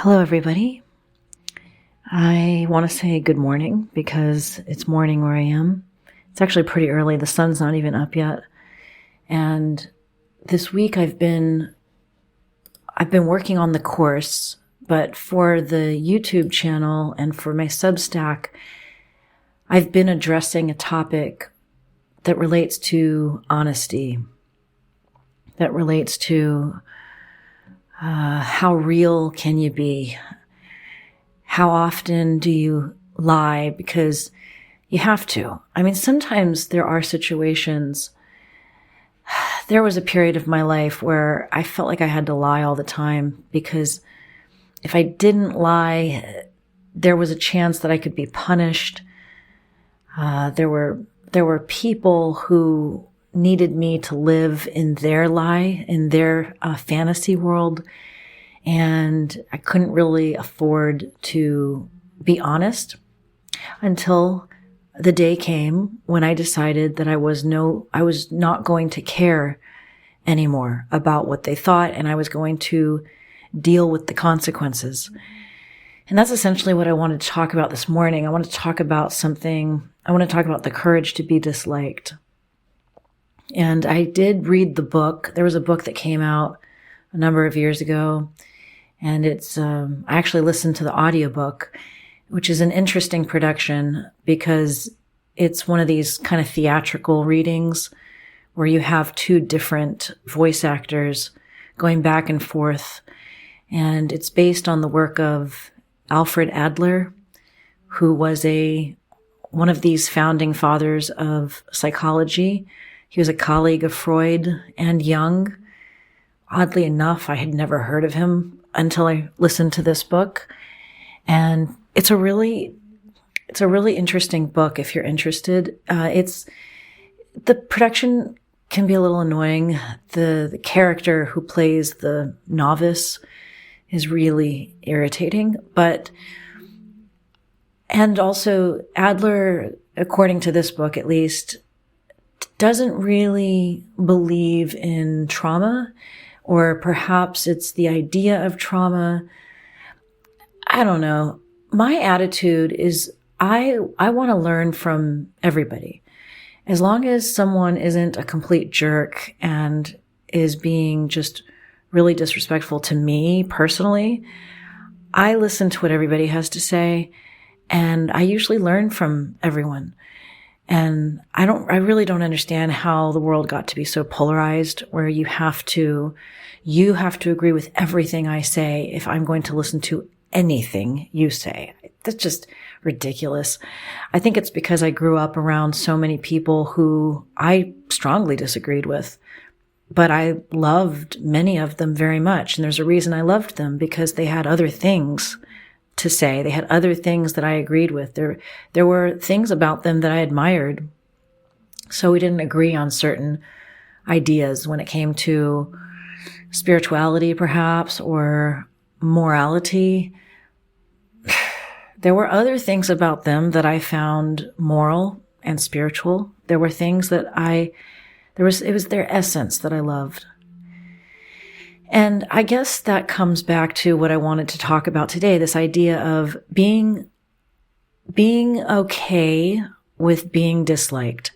Hello, everybody. I want to say good morning because it's morning where I am. It's actually pretty early. The sun's not even up yet. And this week I've been working on the course, but for the YouTube channel and for my Substack, I've been addressing a topic that relates to honesty, that relates to how real can you be? How often do you lie? Because you have to. I mean, sometimes there are situations. There was a period of my life where I felt like I had to lie all the time because if I didn't lie, there was a chance that I could be punished. There were people who needed me to live in their lie, in their fantasy world. And I couldn't really afford to be honest until the day came when I decided that I was not going to care anymore about what they thought, and I was going to deal with the consequences. And that's essentially what I wanted to talk about this morning. I want to talk about the courage to be disliked. And I did read the book. There was a book that came out a number of years ago, and I actually listened to the audiobook, which is an interesting production because it's one of these kind of theatrical readings where you have two different voice actors going back and forth. And it's based on the work of Alfred Adler, who was one of these founding fathers of psychology. He was a colleague of Freud and Jung. Oddly enough, I had never heard of him until I listened to this book. And it's a really interesting book if you're interested. The production can be a little annoying. The character who plays the novice is really irritating, and also Adler, according to this book at least, doesn't really believe in trauma, or perhaps it's the idea of trauma. I don't know. My attitude is I want to learn from everybody. As long as someone isn't a complete jerk and is being just really disrespectful to me personally, I listen to what everybody has to say, and I usually learn from everyone. And I really don't understand how the world got to be so polarized where you have to agree with everything I say if I'm going to listen to anything you say. That's just ridiculous. I think it's because I grew up around so many people who I strongly disagreed with, but I loved many of them very much. And there's a reason I loved them, because they had other things to say. They had other things that I agreed with. There were things about them that I admired. So we didn't agree on certain ideas when it came to spirituality, perhaps, or morality. There were other things about them that I found moral and spiritual. There were things that it was their essence that I loved. And I guess that comes back to what I wanted to talk about today, this idea of being okay with being disliked.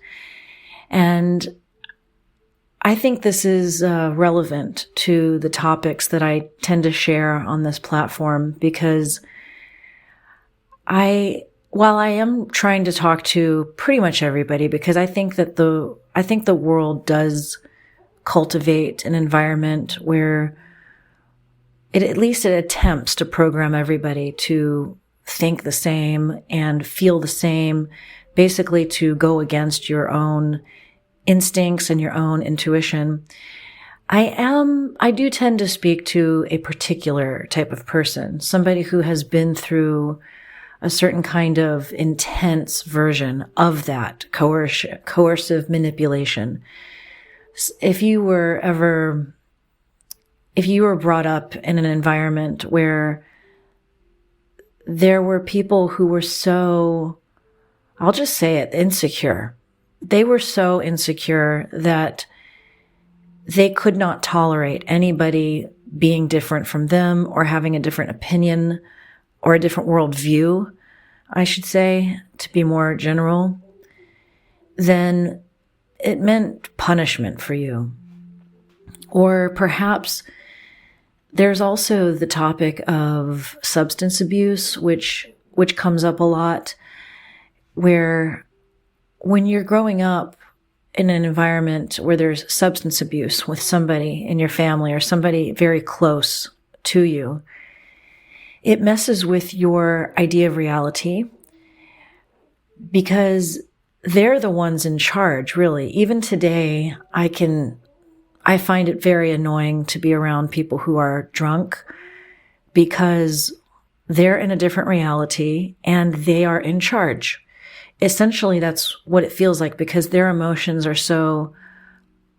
And I think this is relevant to the topics that I tend to share on this platform, because while I am trying to talk to pretty much everybody, because I think the world does cultivate an environment where it attempts to program everybody to think the same and feel the same, basically to go against your own instincts and your own intuition. I do tend to speak to a particular type of person, somebody who has been through a certain kind of intense version of that coercive manipulation. If you were brought up in an environment where there were people who were so, I'll just say it, insecure. They were so insecure that they could not tolerate anybody being different from them or having a different opinion or a different worldview, I should say, to be more general, then it meant punishment for you. Or perhaps there's also the topic of substance abuse, which comes up a lot, where when you're growing up in an environment where there's substance abuse with somebody in your family or somebody very close to you, it messes with your idea of reality because they're the ones in charge, really. Even today, I find it very annoying to be around people who are drunk because they're in a different reality and they are in charge. Essentially, that's what it feels like because their emotions are so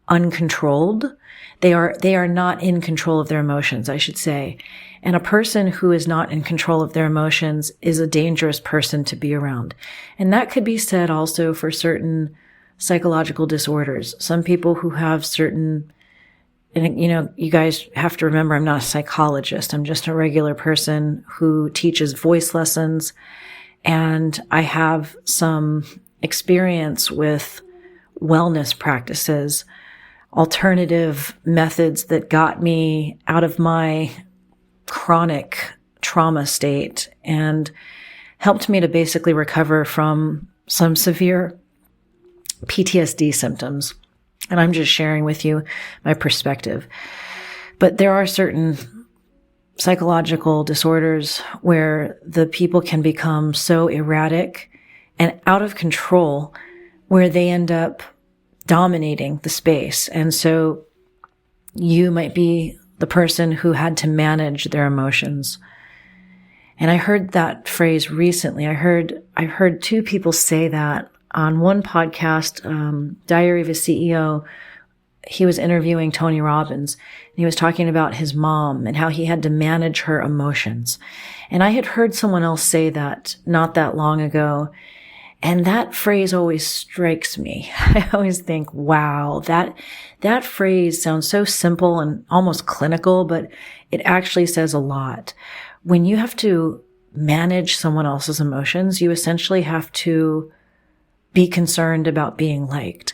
uncontrolled. They are not in control of their emotions, I should say. And a person who is not in control of their emotions is a dangerous person to be around. And that could be said also for certain psychological disorders. Some people who have certain, and you guys have to remember, I'm not a psychologist. I'm just a regular person who teaches voice lessons. And I have some experience with wellness practices, alternative methods that got me out of my chronic trauma state and helped me to basically recover from some severe PTSD symptoms. And I'm just sharing with you my perspective. But there are certain psychological disorders where the people can become so erratic and out of control where they end up dominating the space. And so you might be the person who had to manage their emotions. And I heard that phrase recently. I heard two people say that on one podcast, Diary of a CEO. He was interviewing Tony Robbins, and he was talking about his mom and how he had to manage her emotions. And I had heard someone else say that not that long ago. And that phrase always strikes me. I always think, wow, that phrase sounds so simple and almost clinical, but it actually says a lot. When you have to manage someone else's emotions, you essentially have to be concerned about being liked.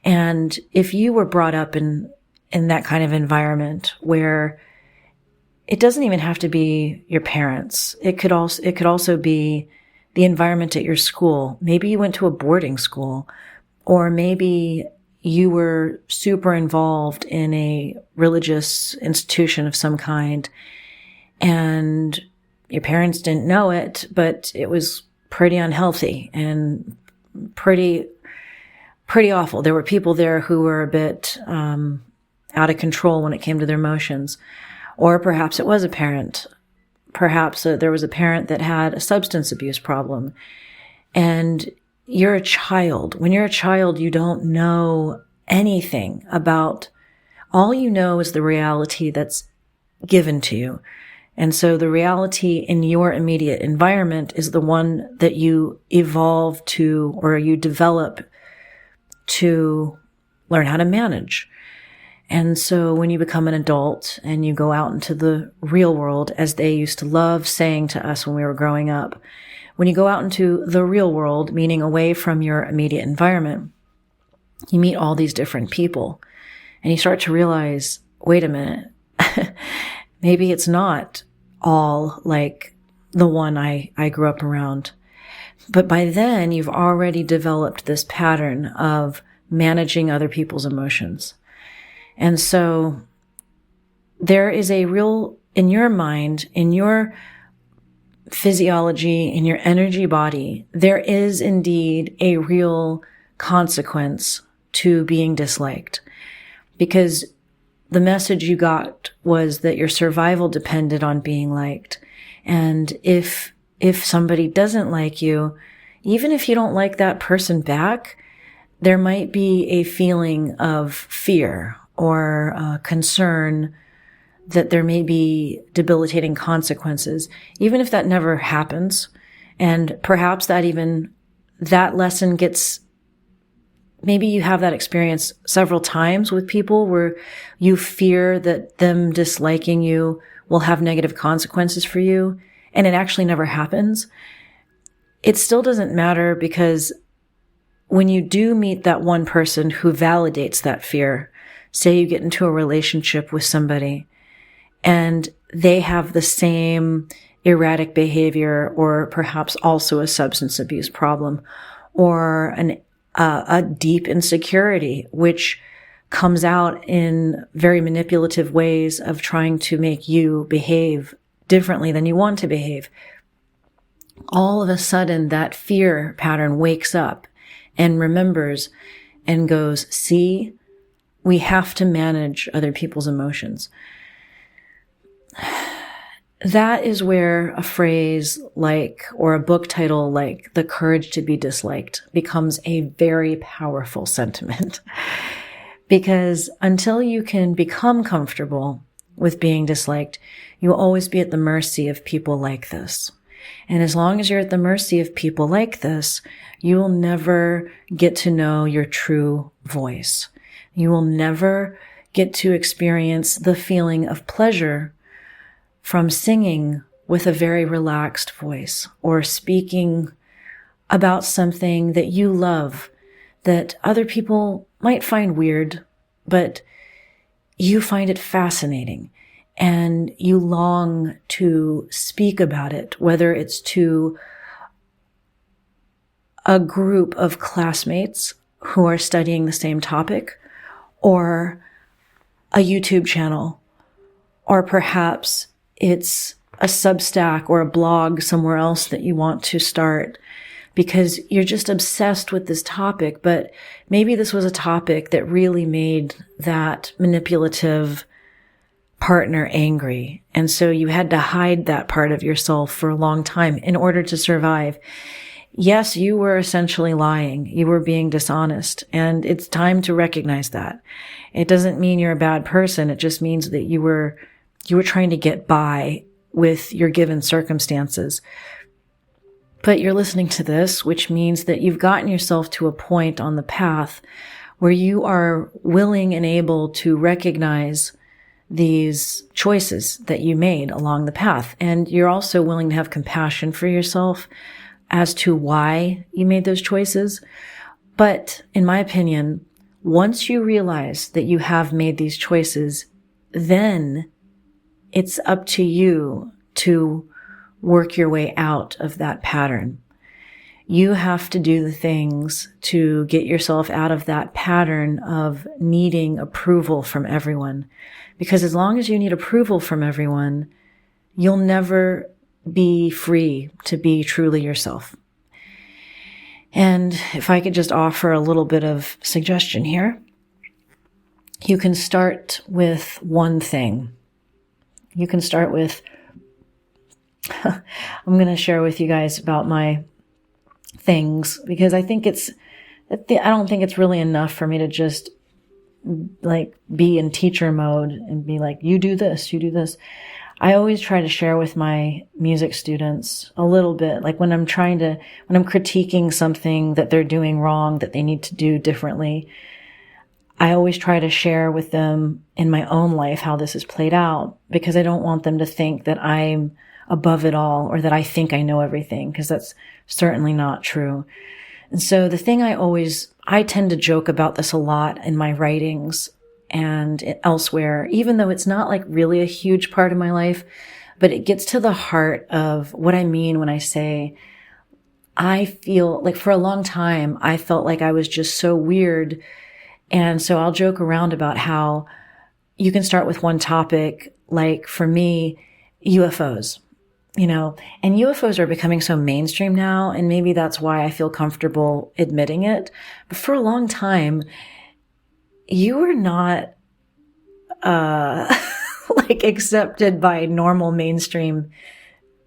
And if you were brought up in that kind of environment where it doesn't even have to be your parents, it could also be the environment at your school. Maybe you went to a boarding school, or maybe you were super involved in a religious institution of some kind, and your parents didn't know it, but it was pretty unhealthy and pretty awful. There were people there who were a bit out of control when it came to their emotions. Or perhaps it was a parent. Perhaps there was a parent that had a substance abuse problem. And you're a child. When you're a child, you don't know anything about, all you know is the reality that's given to you. And so the reality in your immediate environment is the one that you evolve to, or you develop to learn how to manage. And so when you become an adult and you go out into the real world, as they used to love saying to us when we were growing up, when you go out into the real world, meaning away from your immediate environment, you meet all these different people and you start to realize, wait a minute, maybe it's not all like the one I grew up around. But by then, you've already developed this pattern of managing other people's emotions. And so there is a real, in your mind, in your physiology, in your energy body, there is indeed a real consequence to being disliked. Because the message you got was that your survival depended on being liked. And if somebody doesn't like you, even if you don't like that person back, there might be a feeling of fear or concern that there may be debilitating consequences, even if that never happens. And perhaps that lesson gets maybe you have that experience several times with people where you fear that them disliking you will have negative consequences for you, and it actually never happens. It still doesn't matter, because when you do meet that one person who validates that fear, say you get into a relationship with somebody and they have the same erratic behavior, or perhaps also a substance abuse problem, or a deep insecurity, which comes out in very manipulative ways of trying to make you behave differently than you want to behave. All of a sudden, that fear pattern wakes up and remembers and goes, see, we have to manage other people's emotions. That is where a phrase like, or a book title like The Courage to be Disliked becomes a very powerful sentiment. Because until you can become comfortable with being disliked, you will always be at the mercy of people like this. And as long as you're at the mercy of people like this, you will never get to know your true voice. You will never get to experience the feeling of pleasure from singing with a very relaxed voice, or speaking about something that you love that other people might find weird, but you find it fascinating and you long to speak about it, whether it's to a group of classmates who are studying the same topic, or a YouTube channel, or perhaps it's a Substack or a blog somewhere else that you want to start because you're just obsessed with this topic. But maybe this was a topic that really made that manipulative partner angry. And so you had to hide that part of yourself for a long time in order to survive. Yes, you were essentially lying. You were being dishonest. And it's time to recognize that. It doesn't mean you're a bad person. It just means that you were trying to get by with your given circumstances. But you're listening to this, which means that you've gotten yourself to a point on the path where you are willing and able to recognize these choices that you made along the path. And you're also willing to have compassion for yourself as to why you made those choices. But in my opinion, once you realize that you have made these choices, then it's up to you to work your way out of that pattern. You have to do the things to get yourself out of that pattern of needing approval from everyone. Because as long as you need approval from everyone, you'll never be free to be truly yourself. And if I could just offer a little bit of suggestion here, you can start with one thing. You can start with, I'm going to share with you guys about my things, because I don't think it's really enough for me to just like be in teacher mode and be like, you do this, you do this. I always try to share with my music students a little bit, like when I'm critiquing something that they're doing wrong, that they need to do differently. I always try to share with them in my own life how this has played out, because I don't want them to think that I'm above it all or that I think I know everything, because that's certainly not true. And so the thing I tend to joke about this a lot in my writings and elsewhere, even though it's not like really a huge part of my life, but it gets to the heart of what I mean when I say, I feel like for a long time, I felt like I was just so weird. And so I'll joke around about how you can start with one topic, like for me, UFOs, and UFOs are becoming so mainstream now. And maybe that's why I feel comfortable admitting it. But for a long time, you were not, like accepted by normal mainstream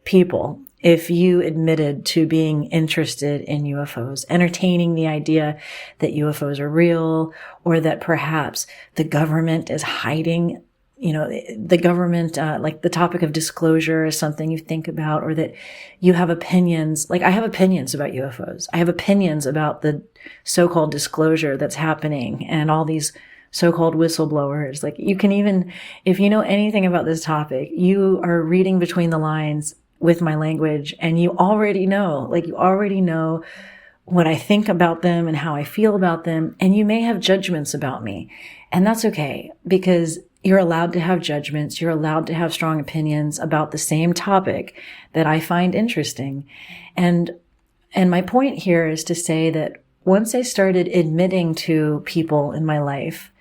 people if you admitted to being interested in UFOs, entertaining the idea that UFOs are real, or that perhaps the government is hiding the government, like the topic of disclosure is something you think about, or that you have opinions. Like I have opinions about UFOs. I have opinions about the so-called disclosure that's happening and all these so-called whistleblowers. Like you can even, if you know anything about this topic, you are reading between the lines with my language, and you already know what I think about them and how I feel about them. And you may have judgments about me, and that's okay, because you're allowed to have judgments. You're allowed to have strong opinions about the same topic that I find interesting. And my point here is to say that once I started admitting to people in my life,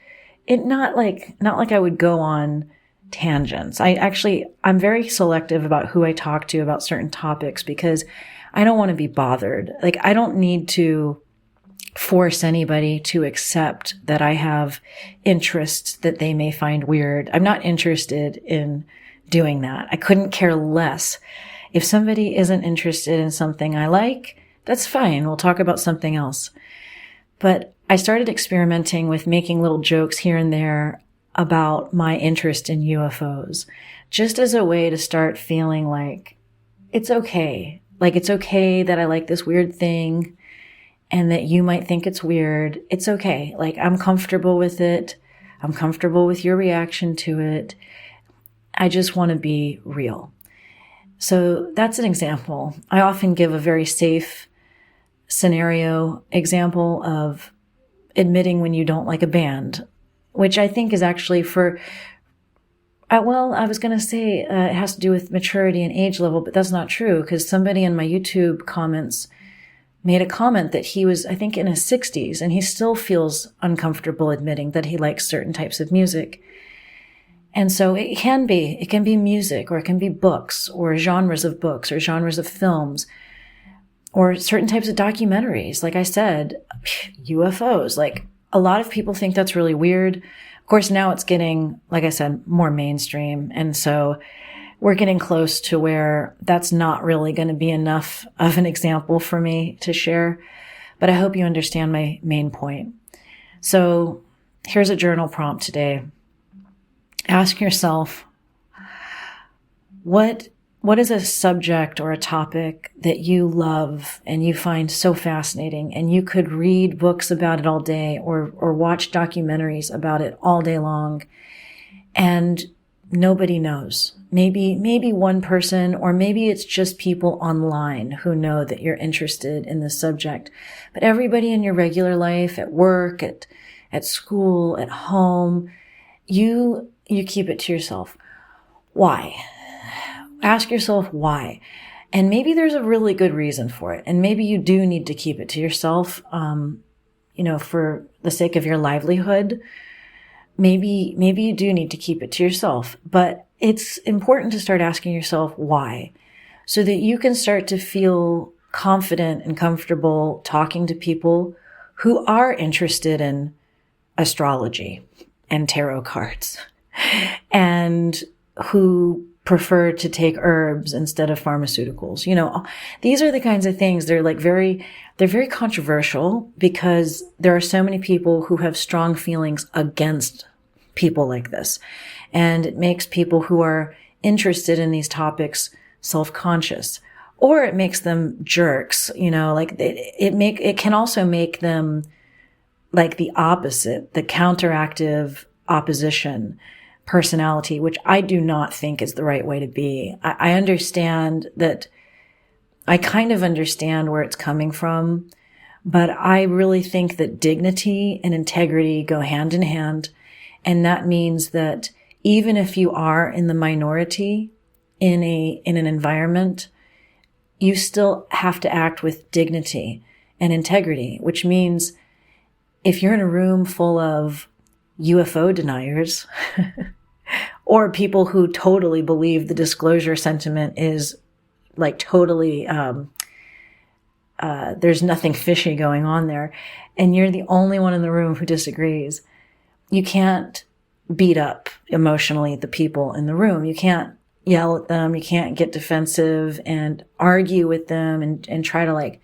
not like I would go on tangents. I'm very selective about who I talk to about certain topics, because I don't want to be bothered. Like I don't need to force anybody to accept that I have interests that they may find weird. I'm not interested in doing that. I couldn't care less. If somebody isn't interested in something I like, that's fine. We'll talk about something else. But I started experimenting with making little jokes here and there about my interest in UFOs, just as a way to start feeling like it's okay. Like it's okay that I like this weird thing, and that you might think it's weird. It's okay. Like I'm comfortable with it. I'm comfortable with your reaction to it. I just want to be real. So that's an example. I often give a very safe scenario example of admitting when you don't like a band, which I think is actually I was going to say it has to do with maturity and age level, but that's not true, because somebody in my YouTube comments made a comment that he was, I think, in his 60s, and he still feels uncomfortable admitting that he likes certain types of music. And so it can be music, or it can be books, or genres of books, or genres of films, or certain types of documentaries. Like I said, UFOs. Like a lot of people think that's really weird. Of course, now it's getting, like I said, more mainstream. And so we're getting close to where that's not really going to be enough of an example for me to share. But I hope you understand my main point. So here's a journal prompt today. Ask yourself, what is a subject or a topic that you love and you find so fascinating, and you could read books about it all day, or watch documentaries about it all day long, and nobody knows. Maybe one person, or maybe it's just people online who know that you're interested in this subject. But everybody in your regular life, at work, at school, at home, you keep it to yourself. Why? Ask yourself why. And maybe there's a really good reason for it. And maybe you do need to keep it to yourself, for the sake of your livelihood. Maybe you do need to keep it to yourself, but it's important to start asking yourself why, so that you can start to feel confident and comfortable talking to people who are interested in astrology and tarot cards, and who prefer to take herbs instead of pharmaceuticals. These are the kinds of things, they're very controversial, because there are so many people who have strong feelings against people like this. And it makes people who are interested in these topics self-conscious, or it makes them jerks, it can also make them like the opposite, the counteractive opposition personality, which I do not think is the right way to be. I understand that, I kind of understand where it's coming from, but I really think that dignity and integrity go hand in hand. And that means that even if you are in the minority in an environment, you still have to act with dignity and integrity, which means if you're in a room full of UFO deniers or people who totally believe the disclosure sentiment is like totally, there's nothing fishy going on there, and you're the only one in the room who disagrees, you can't beat up emotionally the people in the room. You can't yell at them. You can't get defensive and argue with them and try to like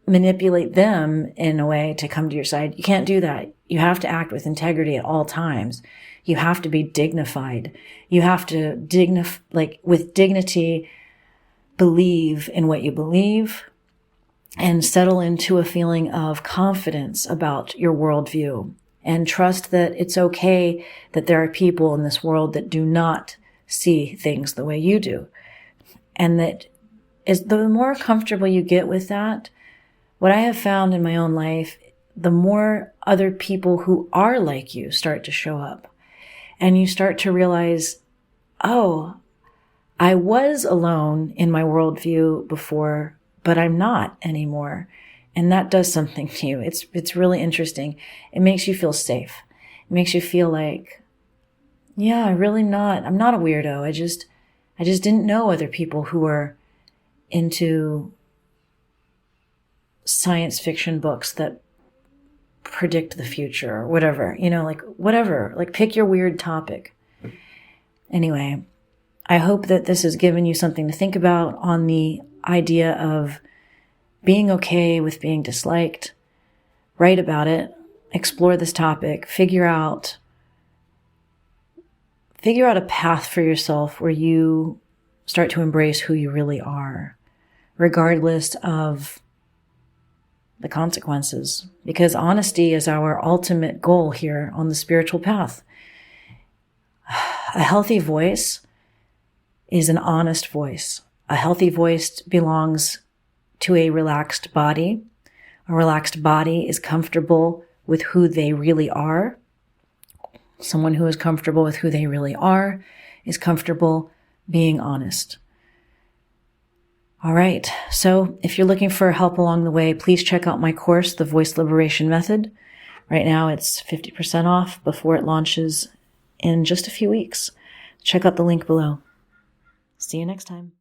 manipulate them in a way to come to your side. You can't do that. You have to act with integrity at all times. You have to be dignified. You have to with dignity, believe in what you believe and settle into a feeling of confidence about your worldview, and trust that it's okay that there are people in this world that do not see things the way you do. And that the more comfortable you get with that, what I have found in my own life, the more other people who are like you start to show up. And you start to realize, oh, I was alone in my worldview before, but I'm not anymore. And that does something to you. It's really interesting. It makes you feel safe. It makes you feel like, yeah, I'm not a weirdo. I just didn't know other people who were into science fiction books that predict the future or whatever, whatever, pick your weird topic. Anyway, I hope that this has given you something to think about on the idea of being okay with being disliked. Write about it, explore this topic, figure out a path for yourself where you start to embrace who you really are, regardless of the consequences, because honesty is our ultimate goal here on the spiritual path. A healthy voice is an honest voice. A healthy voice belongs to a relaxed body. A relaxed body is comfortable with who they really are. Someone who is comfortable with who they really are is comfortable being honest. All right. So if you're looking for help along the way, please check out my course, The Voice Liberation Method. Right now it's 50% off before it launches in just a few weeks. Check out the link below. See you next time.